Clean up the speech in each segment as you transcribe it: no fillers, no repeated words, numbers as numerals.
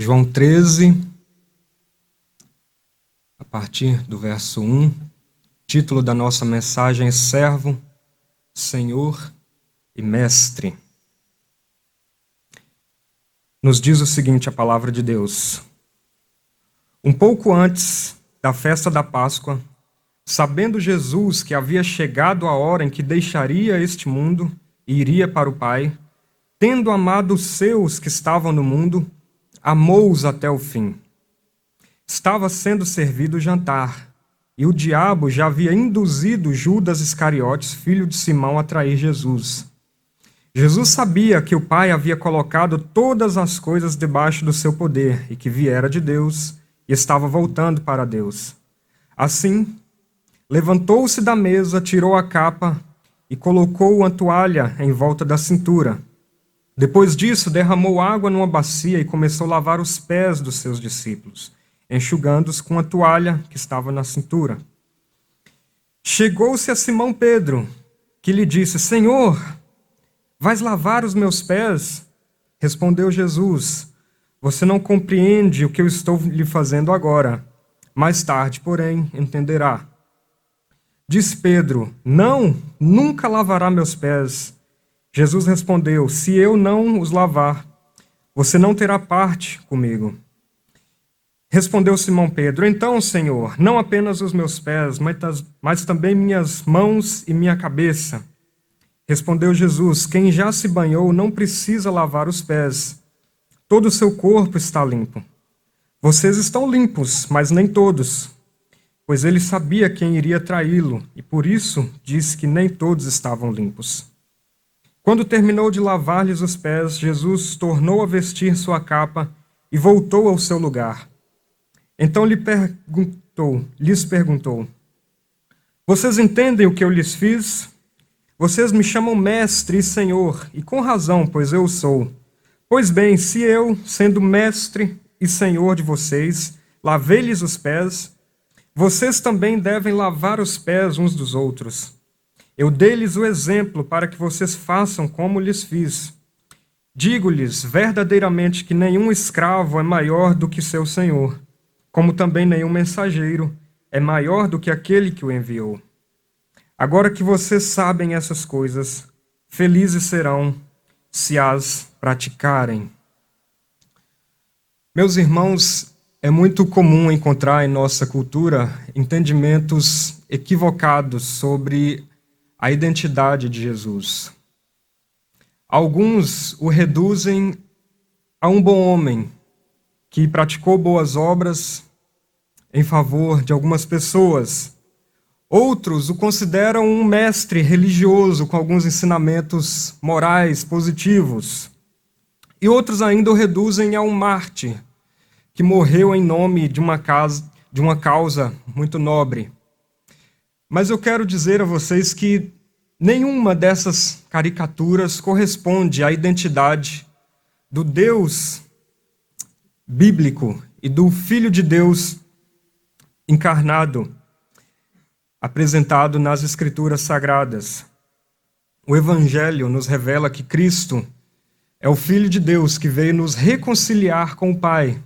João 13, a partir do verso 1, título da nossa mensagem é Servo, Senhor e Mestre. Nos diz o seguinte a palavra de Deus: Um pouco antes da festa da Páscoa, sabendo Jesus que havia chegado a hora em que deixaria este mundo e iria para o Pai, tendo amado os seus que estavam no mundo, amou-os até o fim. Estava sendo servido o jantar, e o diabo já havia induzido Judas Iscariotes, filho de Simão, a trair Jesus. Jesus sabia que o Pai havia colocado todas as coisas debaixo do seu poder, e que viera de Deus, e estava voltando para Deus. Assim, levantou-se da mesa, tirou a capa e colocou uma toalha em volta da cintura. Depois disso, derramou água numa bacia e começou a lavar os pés dos seus discípulos, enxugando-os com a toalha que estava na cintura. Chegou-se a Simão Pedro, que lhe disse: Senhor, vais lavar os meus pés? Respondeu Jesus: Você não compreende o que eu estou lhe fazendo agora. Mais tarde, porém, entenderá. Disse Pedro: Não, nunca lavará meus pés. Jesus respondeu: Se eu não os lavar, você não terá parte comigo. Respondeu Simão Pedro: Então, Senhor, não apenas os meus pés, mas também minhas mãos e minha cabeça. Respondeu Jesus: Quem já se banhou não precisa lavar os pés. Todo o seu corpo está limpo. Vocês estão limpos, mas nem todos. Pois ele sabia quem iria traí-lo, e por isso disse que nem todos estavam limpos. Quando terminou de lavar-lhes os pés, Jesus tornou a vestir sua capa e voltou ao seu lugar. Então lhes perguntou: Vocês entendem o que eu lhes fiz? Vocês me chamam mestre e senhor, e com razão, pois eu sou. Pois bem, se eu, sendo mestre e senhor de vocês, lavei-lhes os pés, vocês também devem lavar os pés uns dos outros. Eu dei-lhes o exemplo para que vocês façam como lhes fiz. Digo-lhes verdadeiramente que nenhum escravo é maior do que seu senhor, como também nenhum mensageiro é maior do que aquele que o enviou. Agora que vocês sabem essas coisas, felizes serão se as praticarem. Meus irmãos, é muito comum encontrar em nossa cultura entendimentos equivocados sobre a identidade de Jesus. Alguns o reduzem a um bom homem que praticou boas obras em favor de algumas pessoas. Outros o consideram um mestre religioso com alguns ensinamentos morais positivos. E outros ainda o reduzem a um mártir que morreu em nome de uma causa muito nobre. Mas eu quero dizer a vocês que nenhuma dessas caricaturas corresponde à identidade do Deus bíblico e do Filho de Deus encarnado, apresentado nas Escrituras Sagradas. O Evangelho nos revela que Cristo é o Filho de Deus que veio nos reconciliar com o Pai.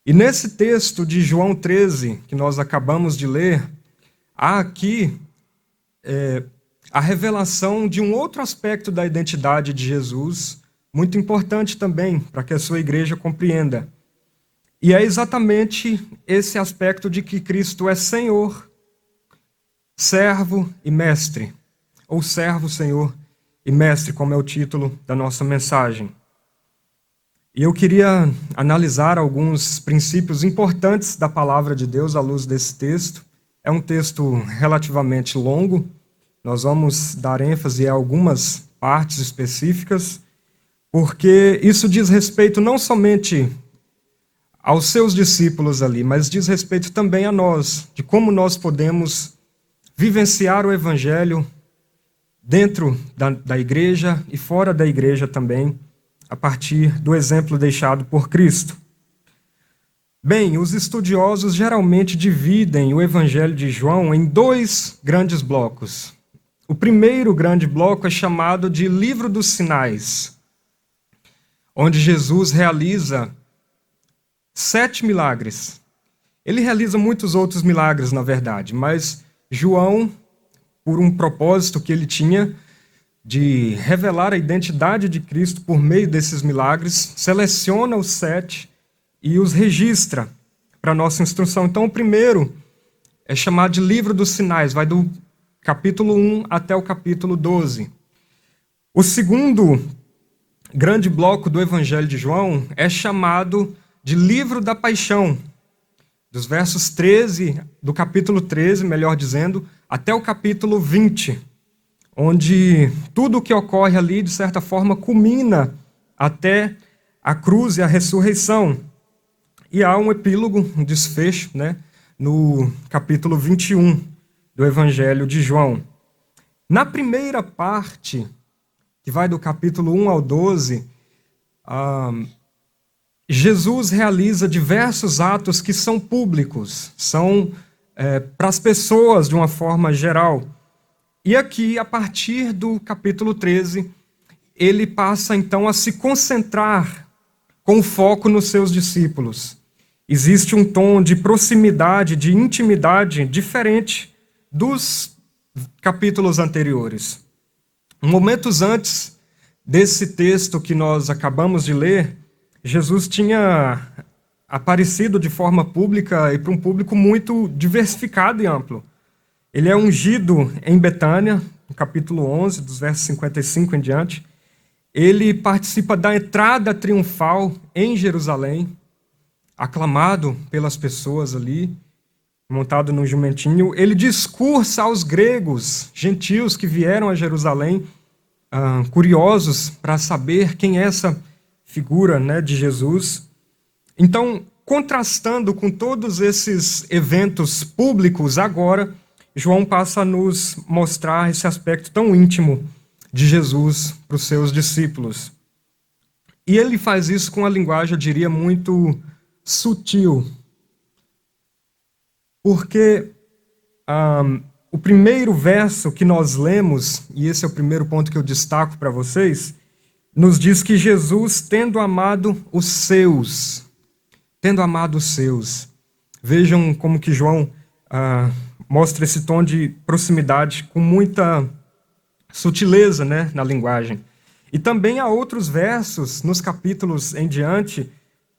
E nesse texto de João 13, que nós acabamos de ler, há aqui a revelação de um outro aspecto da identidade de Jesus, muito importante também para que a sua igreja compreenda. E é exatamente esse aspecto de que Cristo é Senhor, servo e mestre, ou servo, Senhor e mestre, como é o título da nossa mensagem. E eu queria analisar alguns princípios importantes da palavra de Deus à luz desse texto. É um texto relativamente longo, nós vamos dar ênfase a algumas partes específicas, porque isso diz respeito não somente aos seus discípulos ali, mas diz respeito também a nós, de como nós podemos vivenciar o Evangelho dentro da igreja e fora da igreja também, a partir do exemplo deixado por Cristo. Bem, os estudiosos geralmente dividem o Evangelho de João em dois grandes blocos. O primeiro grande bloco é chamado de Livro dos Sinais, onde Jesus realiza 7 milagres. Ele realiza muitos outros milagres, na verdade, mas João, por um propósito que ele tinha de revelar a identidade de Cristo por meio desses milagres, seleciona os 7 e os registra para a nossa instrução. Então, o primeiro é chamado de Livro dos Sinais, vai do capítulo 1 até o capítulo 12. O segundo grande bloco do Evangelho de João é chamado de Livro da Paixão, dos versos 13, do capítulo 13, melhor dizendo, até o capítulo 20, onde tudo o que ocorre ali, de certa forma, culmina até a cruz e a ressurreição. E há um epílogo, um desfecho, no capítulo 21 do Evangelho de João. Na primeira parte, que vai do capítulo 1 ao 12, Jesus realiza diversos atos que são públicos, são para as pessoas de uma forma geral. E aqui, a partir do capítulo 13, ele passa então a se concentrar com foco nos seus discípulos. Existe um tom de proximidade, de intimidade diferente dos capítulos anteriores. Momentos antes desse texto que nós acabamos de ler, Jesus tinha aparecido de forma pública e para um público muito diversificado e amplo. Ele é ungido em Betânia, no capítulo 11, dos versos 55 em diante. Ele participa da entrada triunfal em Jerusalém, aclamado pelas pessoas ali, montado num jumentinho. Ele discursa aos gregos, gentios que vieram a Jerusalém, curiosos para saber quem é essa figura, de Jesus. Então, contrastando com todos esses eventos públicos, agora, João passa a nos mostrar esse aspecto tão íntimo de Jesus para os seus discípulos. E ele faz isso com uma linguagem, eu diria, muito sutil. Porque o primeiro verso que nós lemos, e esse é o primeiro ponto que eu destaco para vocês, nos diz que Jesus, tendo amado os seus, vejam como que João mostra esse tom de proximidade com muita sutileza, na linguagem. E também há outros versos, nos capítulos em diante,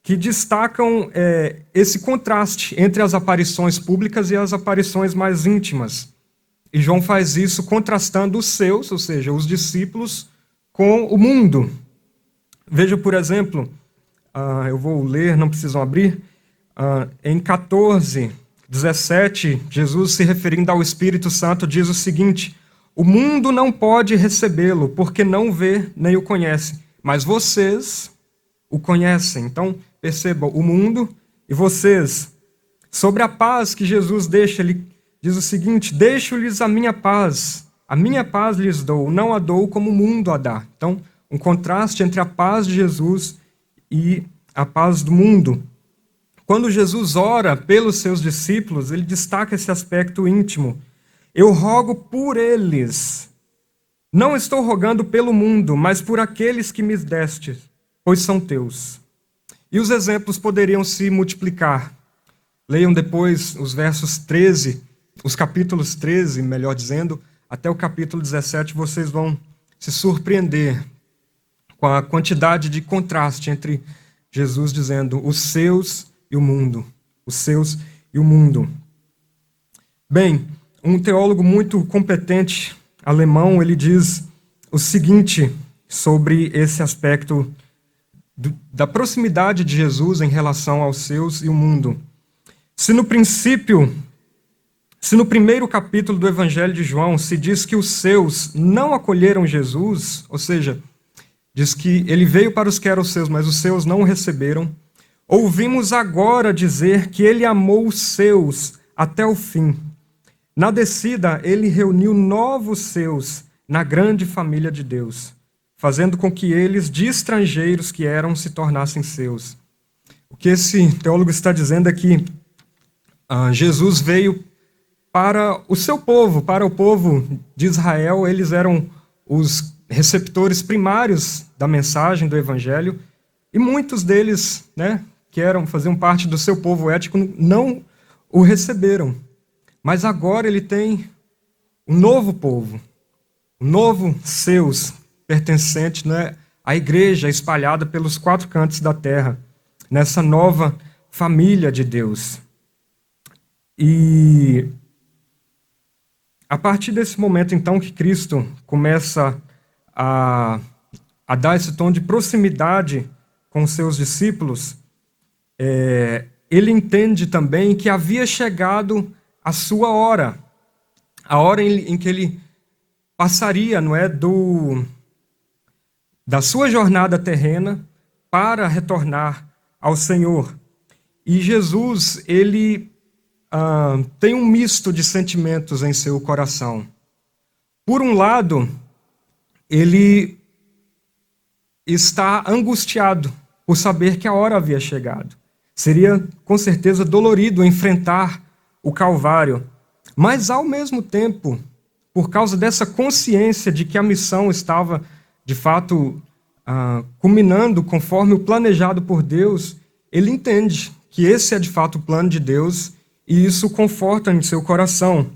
que destacam esse contraste entre as aparições públicas e as aparições mais íntimas. E João faz isso contrastando os seus, ou seja, os discípulos, com o mundo. Veja, por exemplo, eu vou ler, não precisam abrir, em 14, 17, Jesus, se referindo ao Espírito Santo, diz o seguinte: o mundo não pode recebê-lo, porque não vê nem o conhece, mas vocês o conhecem. Então, percebam, o mundo e vocês. Sobre a paz que Jesus deixa, ele diz o seguinte: deixo-lhes a minha paz lhes dou, não a dou como o mundo a dá. Então, um contraste entre a paz de Jesus e a paz do mundo. Quando Jesus ora pelos seus discípulos, ele destaca esse aspecto íntimo. Eu rogo por eles. Não estou rogando pelo mundo, mas por aqueles que me deste, pois são teus. E os exemplos poderiam se multiplicar. Leiam depois os versos 13, os capítulos 13, melhor dizendo, até o capítulo 17, vocês vão se surpreender com a quantidade de contraste entre Jesus dizendo os seus e o mundo. Os seus e o mundo. Bem, um teólogo muito competente, alemão, ele diz o seguinte sobre esse aspecto da proximidade de Jesus em relação aos seus e o mundo. Se no primeiro capítulo do Evangelho de João se diz que os seus não acolheram Jesus, ou seja, diz que ele veio para os que eram seus, mas os seus não o receberam, ouvimos agora dizer que ele amou os seus até o fim. Na descida, ele reuniu novos seus na grande família de Deus, fazendo com que eles, de estrangeiros que eram, se tornassem seus. O que esse teólogo está dizendo é que Jesus veio para o seu povo, para o povo de Israel. Eles eram os receptores primários da mensagem do Evangelho, e muitos deles, que faziam parte do seu povo étnico, não o receberam. Mas agora ele tem um novo povo, um novo seus, pertencente, né, à igreja espalhada pelos 4 cantos da terra, nessa nova família de Deus. E a partir desse momento, então, que Cristo começa a dar esse tom de proximidade com os seus discípulos, ele entende também que havia chegado a sua hora, a hora em que ele passaria, não é, da sua jornada terrena para retornar ao Senhor. E Jesus, ele tem um misto de sentimentos em seu coração. Por um lado, ele está angustiado por saber que a hora havia chegado. Seria, com certeza, dolorido enfrentar o Calvário. Mas, ao mesmo tempo, por causa dessa consciência de que a missão estava, de fato, culminando conforme o planejado por Deus, ele entende que esse é, de fato, o plano de Deus e isso conforta em seu coração.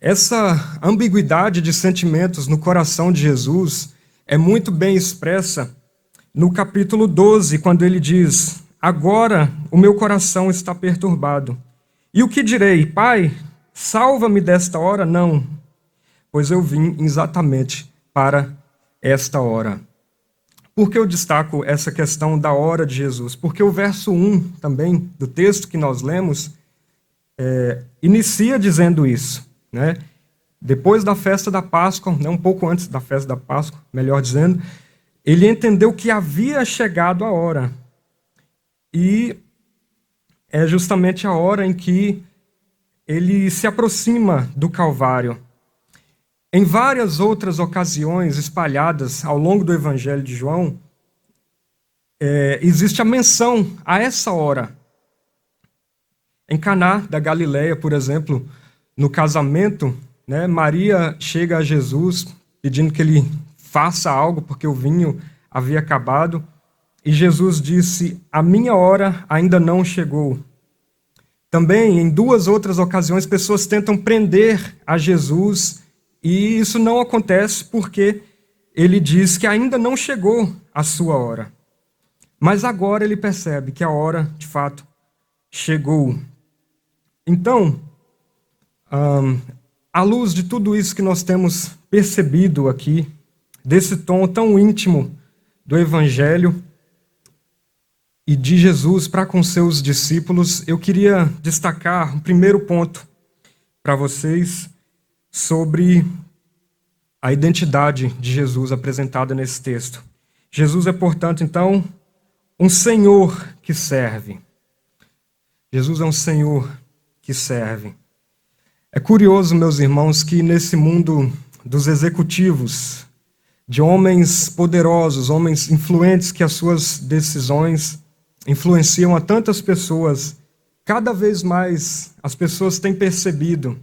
Essa ambiguidade de sentimentos no coração de Jesus é muito bem expressa no capítulo 12, quando ele diz: agora o meu coração está perturbado. E o que direi? Pai, salva-me desta hora? Não, pois eu vim exatamente para esta hora. Por que eu destaco essa questão da hora de Jesus? Porque o verso 1 também, do texto que nós lemos, inicia dizendo isso, né? Depois da festa da Páscoa, um pouco antes da festa da Páscoa, melhor dizendo, ele entendeu que havia chegado a hora. E é justamente a hora em que ele se aproxima do Calvário. Em várias outras ocasiões espalhadas ao longo do Evangelho de João, existe a menção a essa hora. Em Caná da Galileia, por exemplo, no casamento, né, Maria chega a Jesus pedindo que ele faça algo porque o vinho havia acabado. E Jesus disse: a minha hora ainda não chegou. Também, em 2 outras ocasiões, pessoas tentam prender a Jesus e isso não acontece porque ele diz que ainda não chegou a sua hora. Mas agora ele percebe que a hora, de fato, chegou. Então, à luz de tudo isso que nós temos percebido aqui, desse tom tão íntimo do Evangelho e de Jesus para com seus discípulos, eu queria destacar um primeiro ponto para vocês sobre a identidade de Jesus apresentada nesse texto. Jesus é, portanto, então, um Senhor que serve. Jesus é um Senhor que serve. É curioso, meus irmãos, que nesse mundo dos executivos, de homens poderosos, homens influentes, que as suas decisões influenciam a tantas pessoas, cada vez mais as pessoas têm percebido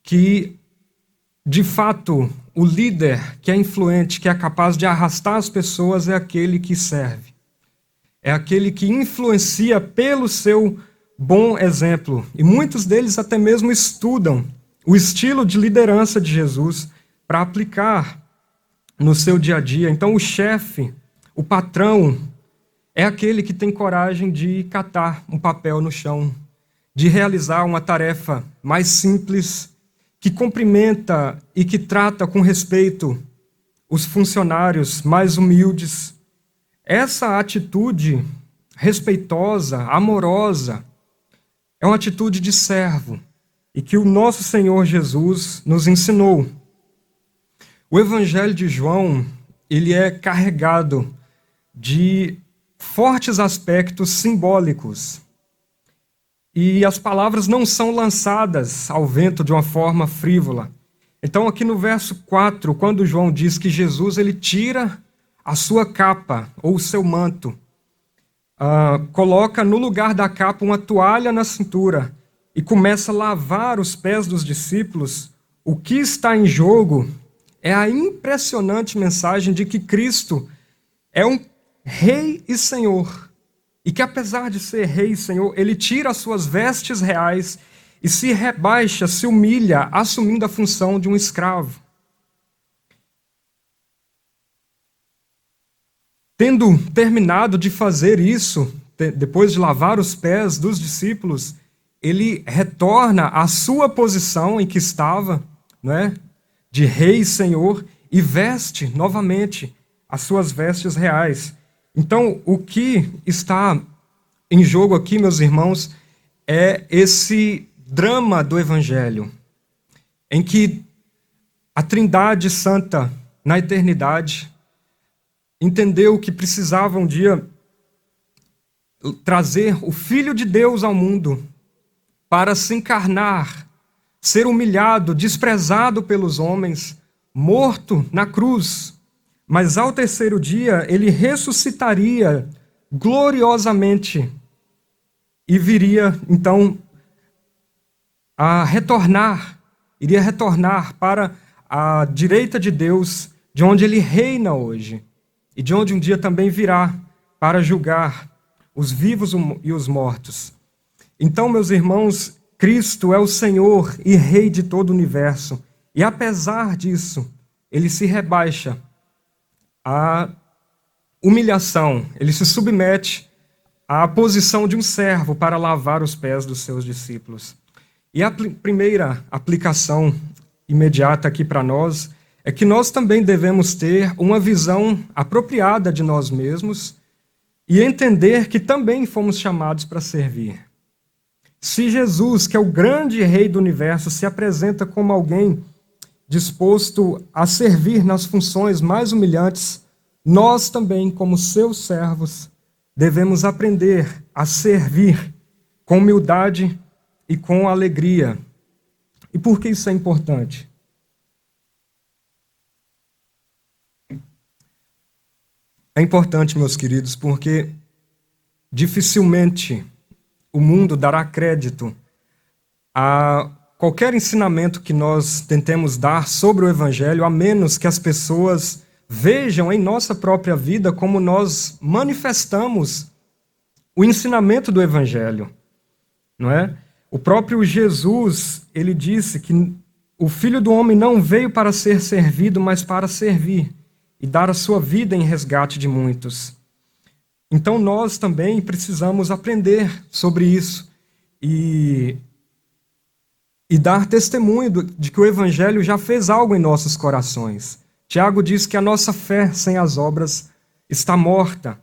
que, de fato, o líder que é influente, que é capaz de arrastar as pessoas, é aquele que serve. É aquele que influencia pelo seu bom exemplo. E muitos deles até mesmo estudam o estilo de liderança de Jesus para aplicar no seu dia a dia. Então, o chefe, o patrão, é aquele que tem coragem de catar um papel no chão, de realizar uma tarefa mais simples, que cumprimenta e que trata com respeito os funcionários mais humildes. Essa atitude respeitosa, amorosa, é uma atitude de servo e que o nosso Senhor Jesus nos ensinou. O Evangelho de João, ele é carregado de fortes aspectos simbólicos. E as palavras não são lançadas ao vento de uma forma frívola. Então, aqui no verso 4, quando João diz que Jesus ele tira a sua capa ou o seu manto, coloca no lugar da capa uma toalha na cintura e começa a lavar os pés dos discípulos, o que está em jogo é a impressionante mensagem de que Cristo é um Rei e Senhor e que apesar de ser rei e senhor, ele tira as suas vestes reais e se rebaixa, se humilha, assumindo a função de um escravo. Tendo terminado de fazer isso, depois de lavar os pés dos discípulos, ele retorna à sua posição em que estava, não é? De rei e senhor, e veste novamente as suas vestes reais. Então, o que está em jogo aqui, meus irmãos, é esse drama do Evangelho, em que a Trindade Santa, na eternidade, entendeu que precisava um dia trazer o Filho de Deus ao mundo para se encarnar, ser humilhado, desprezado pelos homens, morto na cruz, mas ao terceiro dia ele ressuscitaria gloriosamente e viria então iria retornar para a direita de Deus, de onde ele reina hoje, e de onde um dia também virá para julgar os vivos e os mortos. Então, meus irmãos, Cristo é o Senhor e Rei de todo o universo, e apesar disso, ele se rebaixa à humilhação, ele se submete à posição de um servo para lavar os pés dos seus discípulos. E a primeira aplicação imediata aqui para nós é que nós também devemos ter uma visão apropriada de nós mesmos e entender que também fomos chamados para servir. Se Jesus, que é o grande Rei do universo, se apresenta como alguém disposto a servir nas funções mais humilhantes, nós também, como seus servos, devemos aprender a servir com humildade e com alegria. E por que isso é importante? É importante, meus queridos, porque dificilmente o mundo dará crédito a qualquer ensinamento que nós tentemos dar sobre o Evangelho, a menos que as pessoas vejam em nossa própria vida como nós manifestamos o ensinamento do Evangelho, não é? O próprio Jesus, ele disse que o Filho do Homem não veio para ser servido, mas para servir e dar a sua vida em resgate de muitos. Então nós também precisamos aprender sobre isso e dar testemunho de que o Evangelho já fez algo em nossos corações. Tiago diz que a nossa fé sem as obras está morta.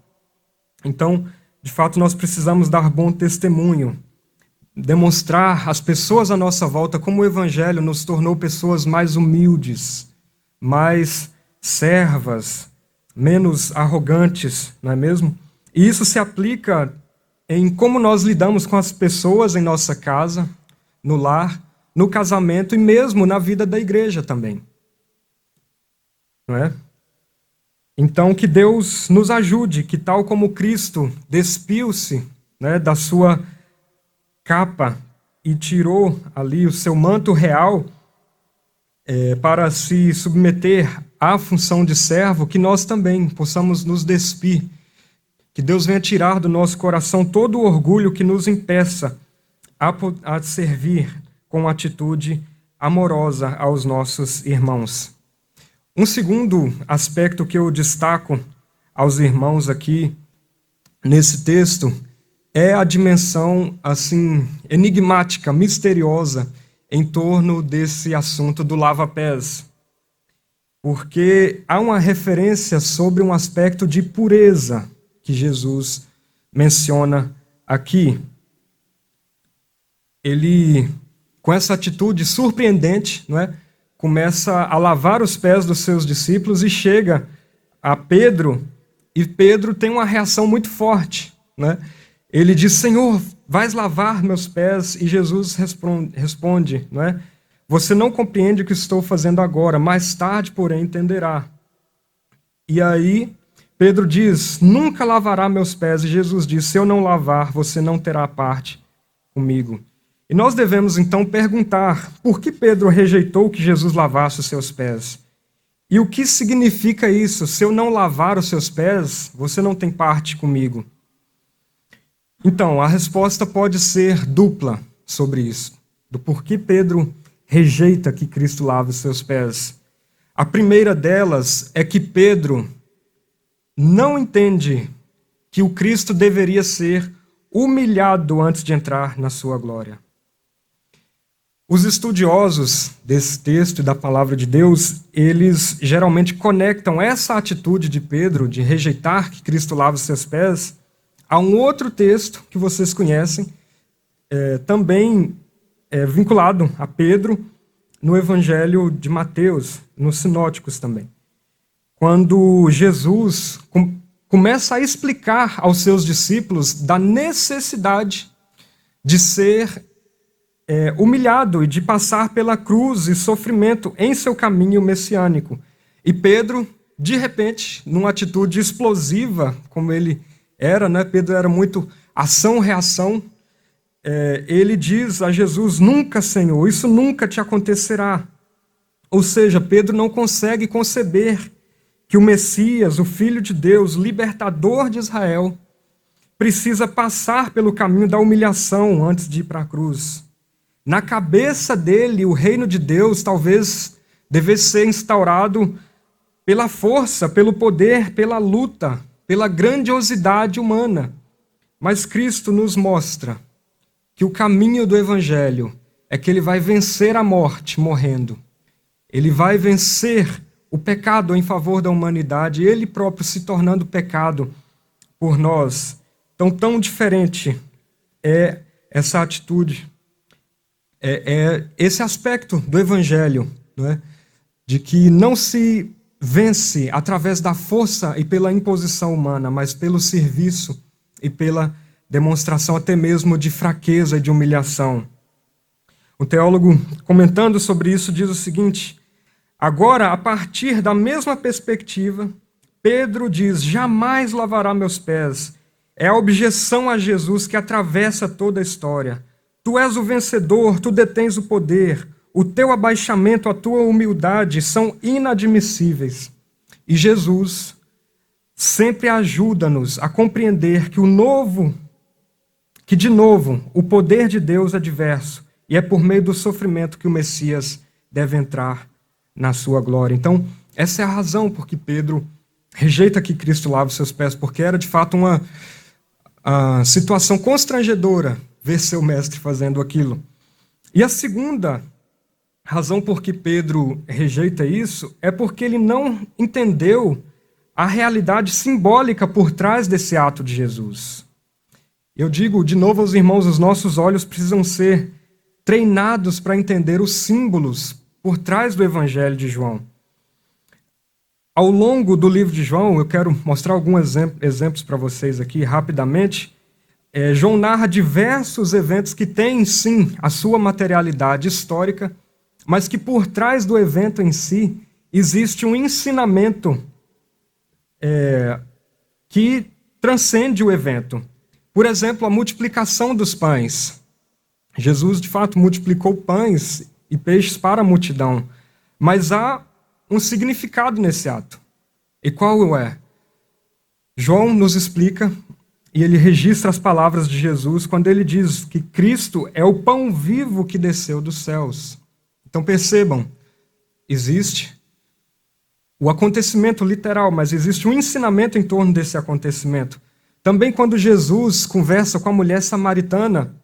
Então, de fato, nós precisamos dar bom testemunho, demonstrar às pessoas à nossa volta como o Evangelho nos tornou pessoas mais humildes, mais servas, menos arrogantes, não é mesmo? E isso se aplica em como nós lidamos com as pessoas em nossa casa, no lar, no casamento e mesmo na vida da igreja também. Não é? Então, que Deus nos ajude, que tal como Cristo despiu-se, né, da sua capa e tirou ali o seu manto real para se submeter à função de servo, que nós também possamos nos despir. Que Deus venha tirar do nosso coração todo o orgulho que nos impeça a servir com atitude amorosa aos nossos irmãos. Um segundo aspecto que eu destaco aos irmãos aqui nesse texto é a dimensão assim enigmática, misteriosa em torno desse assunto do lava-pés. Porque há uma referência sobre um aspecto de pureza que Jesus menciona aqui. Ele, com essa atitude surpreendente, não é? Começa a lavar os pés dos seus discípulos e chega a Pedro, e Pedro tem uma reação muito forte, né? Ele diz: Senhor, vais lavar meus pés? E Jesus responde, não é? Você não compreende o que estou fazendo agora, mais tarde, porém, entenderá. E aí Pedro diz: nunca lavará meus pés. E Jesus diz: se eu não lavar, você não terá parte comigo. E nós devemos então perguntar por que Pedro rejeitou que Jesus lavasse os seus pés. E o que significa isso? Se eu não lavar os seus pés, você não tem parte comigo. Então, a resposta pode ser dupla sobre isso, do porquê Pedro rejeita que Cristo lave os seus pés. A primeira delas é que Pedro não entende que o Cristo deveria ser humilhado antes de entrar na sua glória. Os estudiosos desse texto e da palavra de Deus, eles geralmente conectam essa atitude de Pedro de rejeitar que Cristo lave os seus pés a um outro texto que vocês conhecem, também vinculado a Pedro, no Evangelho de Mateus, nos Sinóticos também. Quando Jesus começa a explicar aos seus discípulos da necessidade de ser humilhado e de passar pela cruz e sofrimento em seu caminho messiânico. E Pedro, de repente, numa atitude explosiva, como ele era, né? Pedro era muito ação-reação, ele diz a Jesus: nunca, Senhor, isso nunca te acontecerá. Ou seja, Pedro não consegue conceber que o Messias, o Filho de Deus, libertador de Israel, precisa passar pelo caminho da humilhação antes de ir para a cruz. Na cabeça dele, o reino de Deus talvez devesse ser instaurado pela força, pelo poder, pela luta, pela grandiosidade humana. Mas Cristo nos mostra que o caminho do Evangelho é que ele vai vencer a morte morrendo. Ele vai vencer o pecado em favor da humanidade, ele próprio se tornando pecado por nós. Então, tão diferente é essa atitude, esse aspecto do Evangelho, não é? De que não se vence através da força e pela imposição humana, mas pelo serviço e pela demonstração até mesmo de fraqueza e de humilhação. Um teólogo, comentando sobre isso, diz o seguinte: agora, a partir da mesma perspectiva, Pedro diz: jamais lavará meus pés. É a objeção a Jesus que atravessa toda a história. Tu és o vencedor, tu detens o poder, o teu abaixamento, a tua humildade são inadmissíveis. E Jesus sempre ajuda-nos a compreender que de novo o poder de Deus é diverso, e é por meio do sofrimento que o Messias deve entrar na sua glória. Então, essa é a razão por que Pedro rejeita que Cristo lave os seus pés, porque era de fato uma situação constrangedora ver seu mestre fazendo aquilo. E a segunda razão por que Pedro rejeita isso é porque ele não entendeu a realidade simbólica por trás desse ato de Jesus. Eu digo de novo aos irmãos, os nossos olhos precisam ser treinados para entender os símbolos por trás do Evangelho de João. Ao longo do livro de João, eu quero mostrar alguns exemplos para vocês aqui rapidamente. João narra diversos eventos que têm, sim, a sua materialidade histórica, mas que por trás do evento em si existe um ensinamento que transcende o evento. Por exemplo, a multiplicação dos pães. Jesus, de fato, multiplicou pães e peixes para a multidão, mas há um significado nesse ato. E qual é? João nos explica, e ele registra as palavras de Jesus quando ele diz que Cristo é o pão vivo que desceu dos céus. Então percebam, existe o acontecimento literal, mas existe um ensinamento em torno desse acontecimento. Também quando Jesus conversa com a mulher samaritana,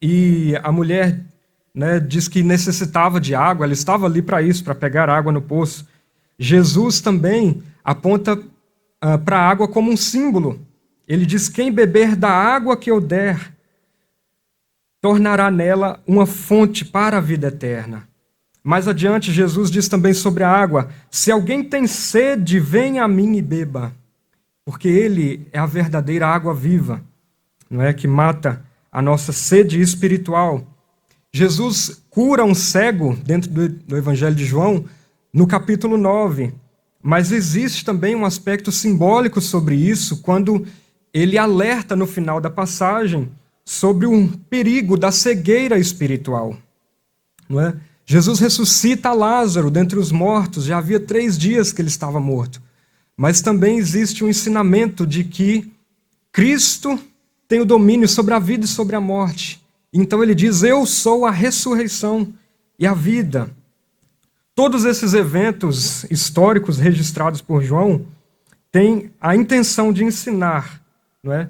e a mulher diz que necessitava de água, ela estava ali para isso, para pegar água no poço. Jesus também aponta para a água como um símbolo. Ele diz: quem beber da água que eu der, tornará nela uma fonte para a vida eterna. Mais adiante, Jesus diz também sobre a água: se alguém tem sede, venha a mim e beba, porque ele é a verdadeira água viva, não é, que mata a nossa sede espiritual. Jesus cura um cego dentro do Evangelho de João, no capítulo 9. Mas existe também um aspecto simbólico sobre isso, quando ele alerta no final da passagem sobre um perigo da cegueira espiritual. Não é? Jesus ressuscita Lázaro dentre os mortos, já havia 3 dias que ele estava morto. Mas também existe um ensinamento de que Cristo tem o domínio sobre a vida e sobre a morte. Então ele diz: eu sou a ressurreição e a vida. Todos esses eventos históricos registrados por João têm a intenção de ensinar, não é,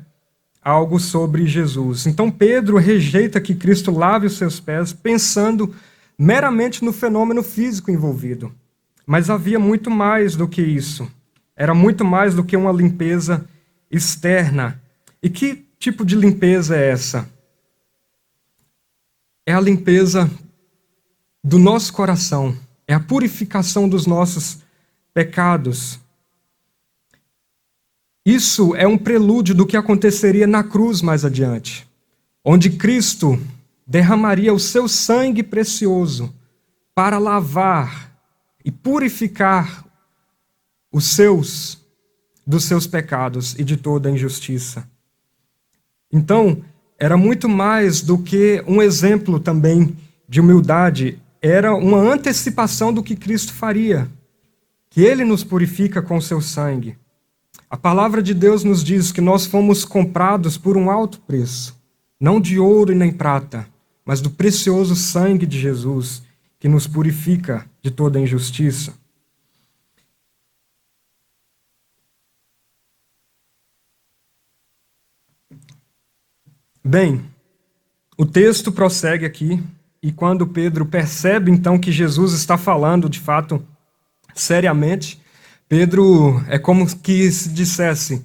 algo sobre Jesus. Então Pedro rejeita que Cristo lave os seus pés, pensando meramente no fenômeno físico envolvido. Mas havia muito mais do que isso. Era muito mais do que uma limpeza externa. E que tipo de limpeza é essa? É a limpeza do nosso coração. É a purificação dos nossos pecados. Isso é um prelúdio do que aconteceria na cruz mais adiante, onde Cristo derramaria o seu sangue precioso para lavar e purificar os seus dos seus pecados e de toda a injustiça. Então, era muito mais do que um exemplo também de humildade, era uma antecipação do que Cristo faria, que ele nos purifica com o seu sangue. A palavra de Deus nos diz que nós fomos comprados por um alto preço, não de ouro e nem prata, mas do precioso sangue de Jesus, que nos purifica de toda a injustiça. Bem, o texto prossegue aqui, e quando Pedro percebe então que Jesus está falando de fato seriamente, Pedro é como que se dissesse: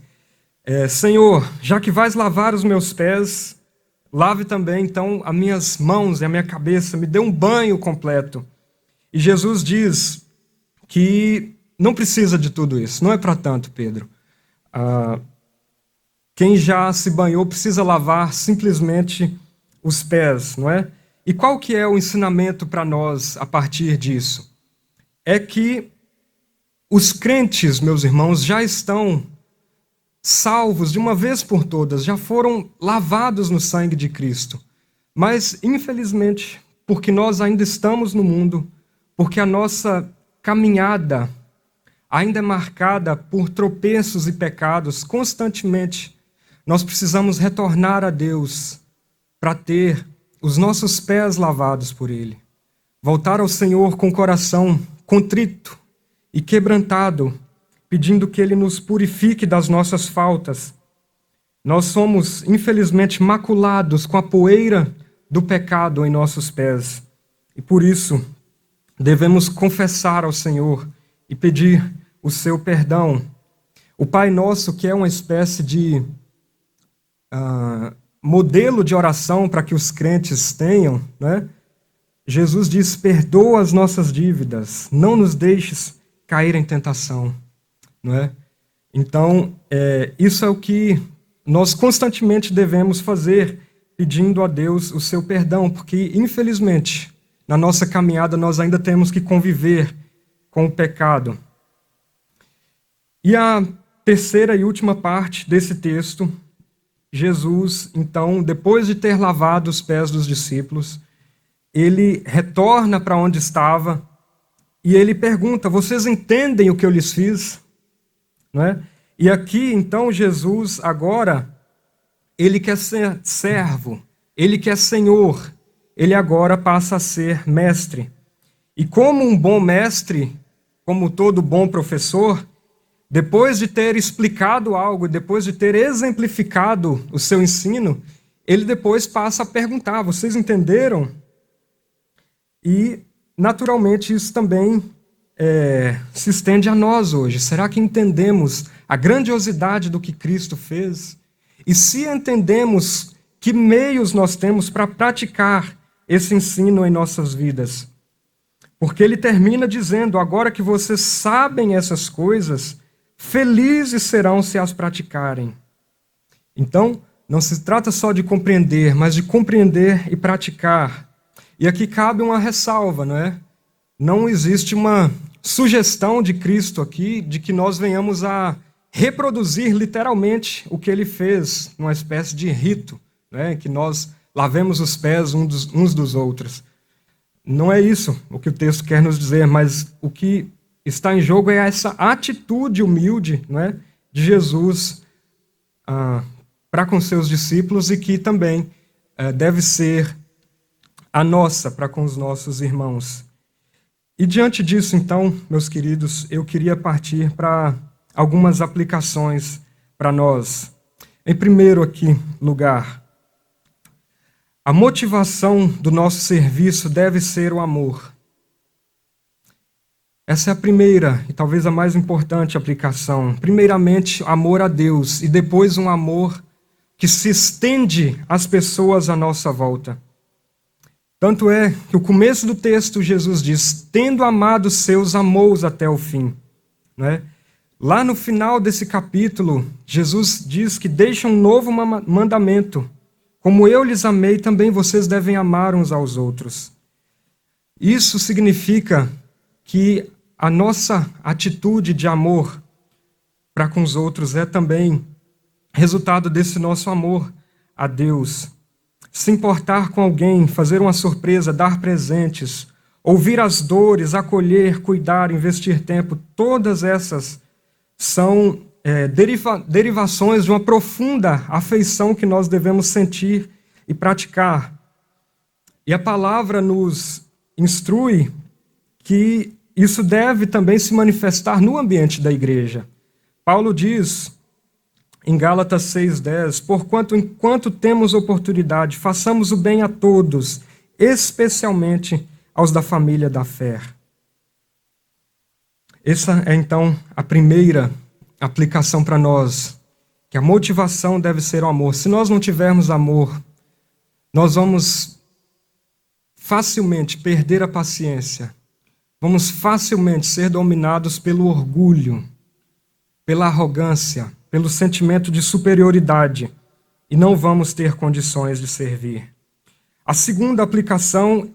Senhor, já que vais lavar os meus pés, lave também então as minhas mãos e a minha cabeça, me dê um banho completo. E Jesus diz que não precisa de tudo isso, não é para tanto, Pedro. Quem já se banhou precisa lavar simplesmente os pés, não é? E qual que é o ensinamento para nós a partir disso? É que os crentes, meus irmãos, já estão salvos de uma vez por todas, já foram lavados no sangue de Cristo. Mas, infelizmente, porque nós ainda estamos no mundo, porque a nossa caminhada ainda é marcada por tropeços e pecados constantemente, nós precisamos retornar a Deus para ter os nossos pés lavados por Ele. Voltar ao Senhor com o coração contrito e quebrantado, pedindo que Ele nos purifique das nossas faltas. Nós somos, infelizmente, maculados com a poeira do pecado em nossos pés. E por isso, devemos confessar ao Senhor e pedir o seu perdão. O Pai Nosso, que é uma espécie de modelo de oração para que os crentes tenham, né? Jesus diz: perdoa as nossas dívidas, não nos deixes cair em tentação, não é? Então, isso é o que nós constantemente devemos fazer, pedindo a Deus o seu perdão, porque, infelizmente, na nossa caminhada nós ainda temos que conviver com o pecado. E a terceira e última parte desse texto, Jesus, então, depois de ter lavado os pés dos discípulos, ele retorna para onde estava e ele pergunta: vocês entendem o que eu lhes fiz? Não é? E aqui, então, Jesus agora, ele quer ser servo, ele quer senhor, ele agora passa a ser mestre. E como um bom mestre, como todo bom professor, depois de ter explicado algo, depois de ter exemplificado o seu ensino, ele depois passa a perguntar: vocês entenderam? E, naturalmente, isso também se estende a nós hoje. Será que entendemos a grandiosidade do que Cristo fez? E se entendemos que meios nós temos para praticar esse ensino em nossas vidas? Porque ele termina dizendo: agora que vocês sabem essas coisas, felizes serão se as praticarem. Então, não se trata só de compreender, mas de compreender e praticar. E aqui cabe uma ressalva, não é? Não existe uma sugestão de Cristo aqui de que nós venhamos a reproduzir literalmente o que ele fez, uma espécie de rito, né? Que nós lavemos os pés uns dos outros. Não é isso o que o texto quer nos dizer, mas o que está em jogo é essa atitude humilde, não é, de Jesus para com seus discípulos e que também deve ser a nossa para com os nossos irmãos. E diante disso, então, meus queridos, eu queria partir para algumas aplicações para nós. Em primeiro lugar, a motivação do nosso serviço deve ser o amor. Essa é a primeira e talvez a mais importante aplicação. Primeiramente, amor a Deus e depois um amor que se estende às pessoas à nossa volta. Tanto é que o começo do texto Jesus diz, tendo amado os seus, amou-os até o fim. Né? Lá no final desse capítulo, Jesus diz que deixa um novo mandamento. Como eu lhes amei, também vocês devem amar uns aos outros. Isso significa que a nossa atitude de amor para com os outros é também resultado desse nosso amor a Deus. Se importar com alguém, fazer uma surpresa, dar presentes, ouvir as dores, acolher, cuidar, investir tempo, todas essas são derivações de uma profunda afeição que nós devemos sentir e praticar. E a palavra nos instrui que isso deve também se manifestar no ambiente da igreja. Paulo diz em Gálatas 6,10, porquanto enquanto temos oportunidade, façamos o bem a todos, especialmente aos da família da fé. Essa é então a primeira aplicação para nós, que a motivação deve ser o amor. Se nós não tivermos amor, nós vamos facilmente perder a paciência, vamos facilmente ser dominados pelo orgulho, pela arrogância, pelo sentimento de superioridade, e não vamos ter condições de servir. A segunda aplicação,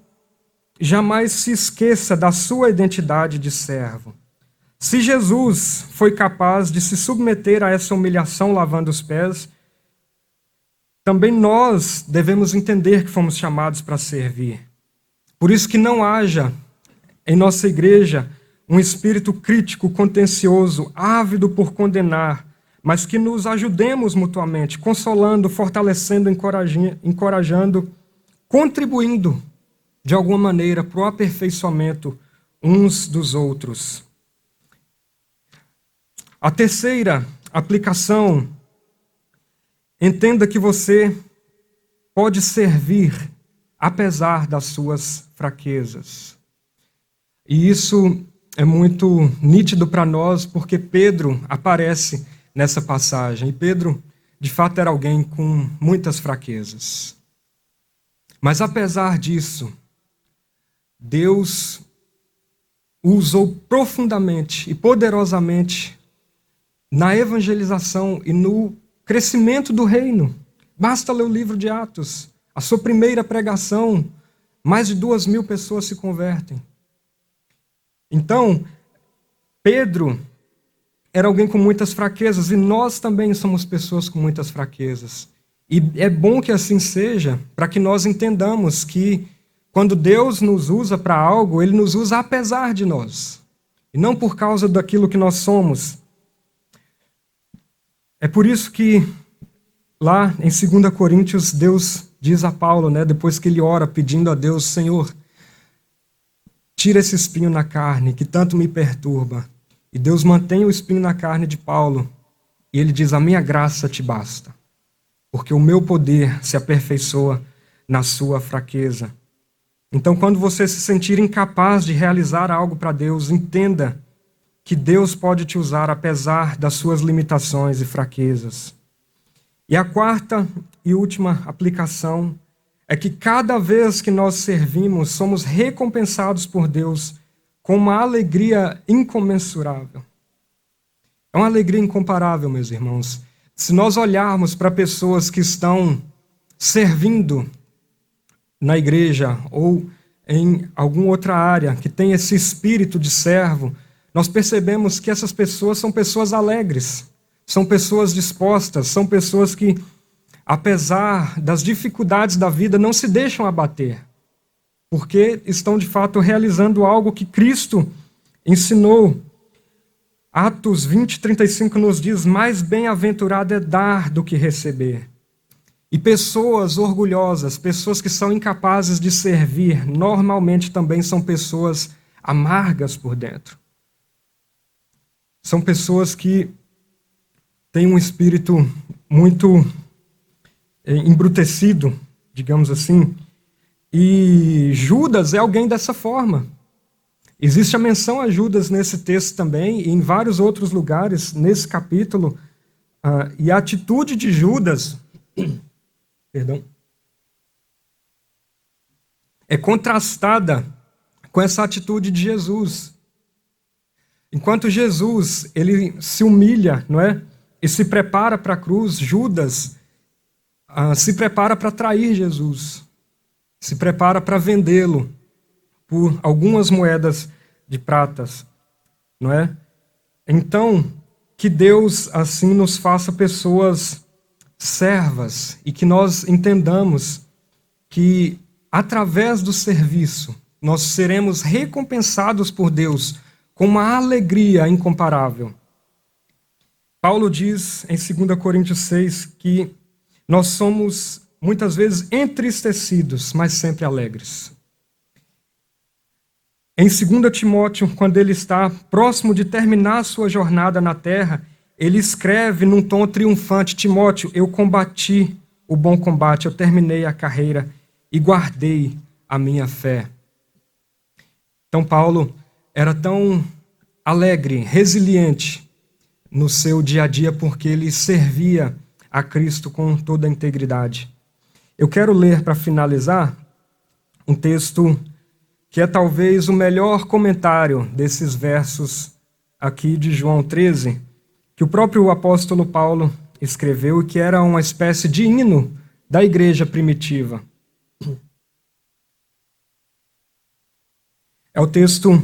jamais se esqueça da sua identidade de servo. Se Jesus foi capaz de se submeter a essa humilhação lavando os pés, também nós devemos entender que fomos chamados para servir. Por isso que não haja em nossa igreja um espírito crítico, contencioso, ávido por condenar, mas que nos ajudemos mutuamente, consolando, fortalecendo, encorajando, contribuindo de alguma maneira para o aperfeiçoamento uns dos outros. A terceira aplicação, entenda que você pode servir apesar das suas fraquezas. E isso é muito nítido para nós, porque Pedro aparece nessa passagem. E Pedro, de fato, era alguém com muitas fraquezas. Mas apesar disso, Deus o usou profundamente e poderosamente na evangelização e no crescimento do reino. Basta ler o livro de Atos. A sua primeira pregação, mais de 2.000 pessoas se convertem. Então, Pedro era alguém com muitas fraquezas, e nós também somos pessoas com muitas fraquezas. E é bom que assim seja, para que nós entendamos que quando Deus nos usa para algo, Ele nos usa apesar de nós, e não por causa daquilo que nós somos. É por isso que lá em 2 Coríntios, Deus diz a Paulo, depois que ele ora pedindo a Deus, Senhor, tira esse espinho na carne que tanto me perturba. E Deus mantém o espinho na carne de Paulo. E ele diz, a minha graça te basta, porque o meu poder se aperfeiçoa na sua fraqueza. Então, quando você se sentir incapaz de realizar algo para Deus, entenda que Deus pode te usar apesar das suas limitações e fraquezas. E a quarta e última aplicação é que cada vez que nós servimos, somos recompensados por Deus com uma alegria incomensurável. É uma alegria incomparável, meus irmãos. Se nós olharmos para pessoas que estão servindo na igreja ou em alguma outra área que tem esse espírito de servo, nós percebemos que essas pessoas são pessoas alegres, são pessoas dispostas, são pessoas que, apesar das dificuldades da vida, não se deixam abater, porque estão de fato realizando algo que Cristo ensinou. Atos 20:35 nos diz: mais bem-aventurado é dar do que receber. E pessoas orgulhosas, pessoas que são incapazes de servir, normalmente também são pessoas amargas por dentro. São pessoas que têm um espírito muito embrutecido, digamos assim. E Judas é alguém dessa forma. Existe a menção a Judas nesse texto também, e em vários outros lugares nesse capítulo. E a atitude de Judas é contrastada com essa atitude de Jesus. Enquanto Jesus ele se humilha, não é? E se prepara para a cruz, Judas se prepara para trair Jesus. Se prepara para vendê-lo por algumas moedas de pratas, não é? Então, que Deus assim nos faça pessoas servas e que nós entendamos que através do serviço nós seremos recompensados por Deus com uma alegria incomparável. Paulo diz em 2 Coríntios 6 que nós somos muitas vezes entristecidos, mas sempre alegres. Em 2 Timóteo, quando ele está próximo de terminar a sua jornada na terra, ele escreve num tom triunfante: Timóteo, eu combati o bom combate, eu terminei a carreira e guardei a minha fé. Então Paulo era tão alegre, resiliente no seu dia a dia, porque ele servia a Cristo com toda a integridade. Eu quero ler, para finalizar, um texto que é talvez o melhor comentário desses versos aqui de João 13, que o próprio apóstolo Paulo escreveu e que era uma espécie de hino da igreja primitiva. É o texto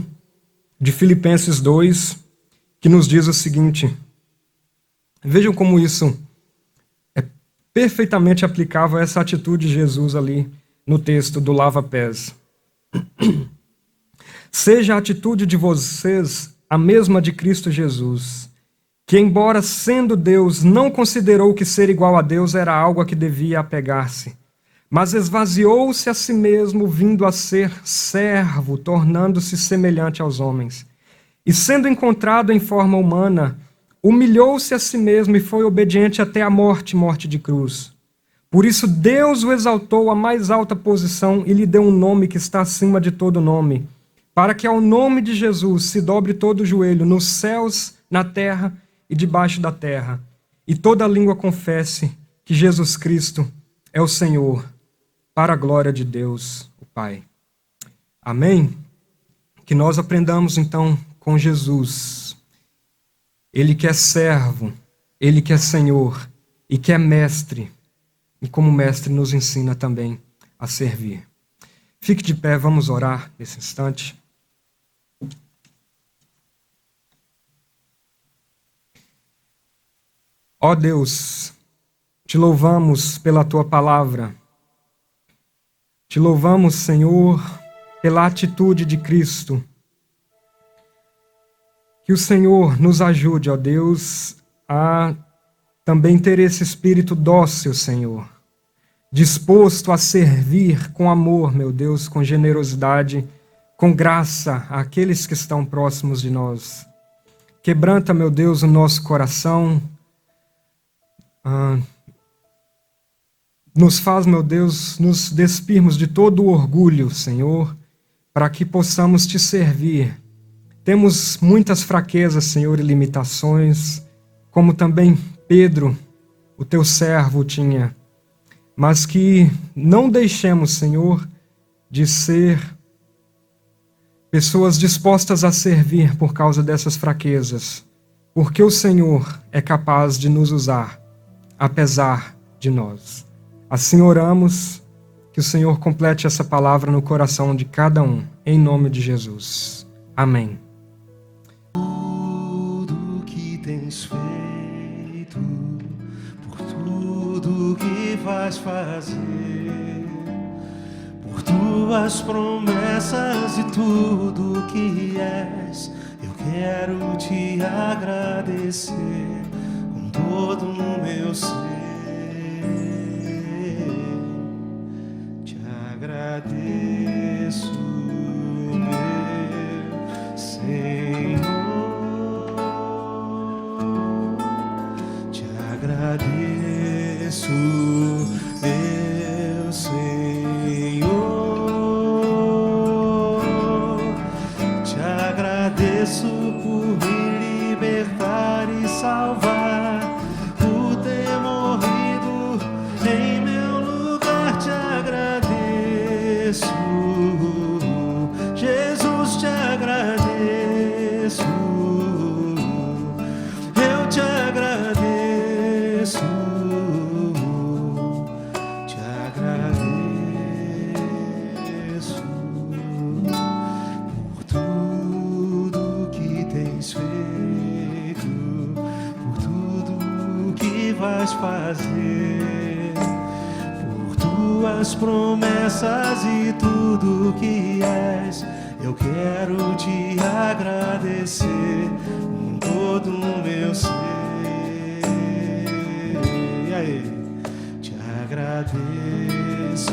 de Filipenses 2, que nos diz o seguinte. Vejam como isso é perfeitamente aplicável a essa atitude de Jesus ali no texto do lava-pés. Seja a atitude de vocês a mesma de Cristo Jesus, que, embora sendo Deus, não considerou que ser igual a Deus era algo a que devia apegar-se, mas esvaziou-se a si mesmo, vindo a ser servo, tornando-se semelhante aos homens. E sendo encontrado em forma humana, humilhou-se a si mesmo e foi obediente até a morte, morte de cruz. Por isso Deus o exaltou à mais alta posição e lhe deu um nome que está acima de todo nome, para que ao nome de Jesus se dobre todo o joelho, nos céus, na terra e debaixo da terra, e toda língua confesse que Jesus Cristo é o Senhor, para a glória de Deus, o Pai. Amém? Que nós aprendamos então com Jesus. Ele que é servo, Ele que é Senhor e que é mestre, e como mestre nos ensina também a servir. Fique de pé, vamos orar nesse instante. Ó Deus, te louvamos pela Tua palavra. Te louvamos, Senhor, pela atitude de Cristo. Que o Senhor nos ajude, ó Deus, a também ter esse espírito dócil, Senhor, disposto a servir com amor, meu Deus, com generosidade, com graça àqueles que estão próximos de nós. Quebranta, meu Deus, o nosso coração. Nos faz, meu Deus, nos despirmos de todo o orgulho, Senhor, para que possamos te servir. Temos muitas fraquezas, Senhor, e limitações, como também Pedro, o teu servo, tinha. Mas que não deixemos, Senhor, de ser pessoas dispostas a servir por causa dessas fraquezas, porque o Senhor é capaz de nos usar, apesar de nós. Assim oramos, que o Senhor complete essa palavra no coração de cada um, em nome de Jesus. Amém. Tudo que tens feito, por tudo que vais fazer, por tuas promessas e tudo que és, eu quero te agradecer com todo o meu ser. Te agradeço, meu Senhor. Te agradeço, meu Senhor. Te agradeço por me libertar e salvar, por ter morrido em meu lugar. Te agradeço, Jesus, te agradeço. Eu te agradeço, te agradeço por tudo que tens feito, por tudo que vais fazer, por tuas promessas e tudo que és. Eu quero te agradecer com todo o meu ser. E aí? Te agradeço,